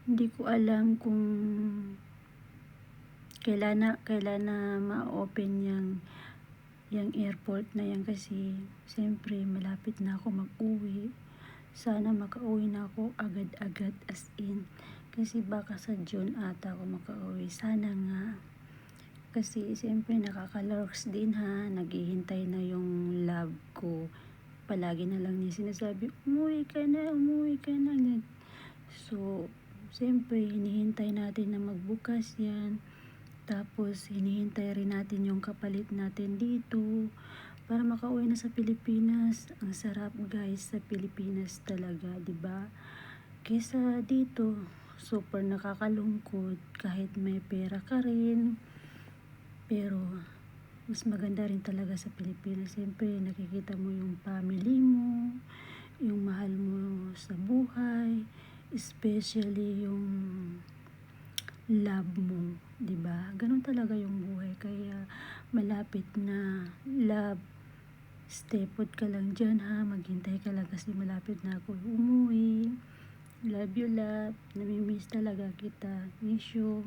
Hindi ko alam kung kailan na ma-open yang airport na yan, kasi siyempre malapit na ako mag-uwi. Sana makauwi na ako agad-agad, as in. Kasi baka sa June ata ako makauwi. Sana nga. Kasi siyempre nakakalurks din ha. Naghihintay na yung love ko. Palagi na lang niya sinasabi, umuwi ka na, umuwi ka na. So, siyempre hinihintay natin na magbukas yan. Tapos hinihintay rin natin yung kapalit natin dito para makauwi na sa Pilipinas. Ang sarap guys sa Pilipinas talaga, 'di ba? Kesa dito, super nakakalungkot kahit may pera ka rin. Pero mas maganda rin talaga sa Pilipinas. Siyempre nakikita mo yung family mo, yung mahal mo sa buhay, especially yung love mo, 'di ba? Ganun talaga yung buhay, kaya malapit na love. Stay put ka lang diyan ha, maghintay ka lang kasi malapit na ako umuwi. Love you, love. Nami-miss talaga kita. Miss you.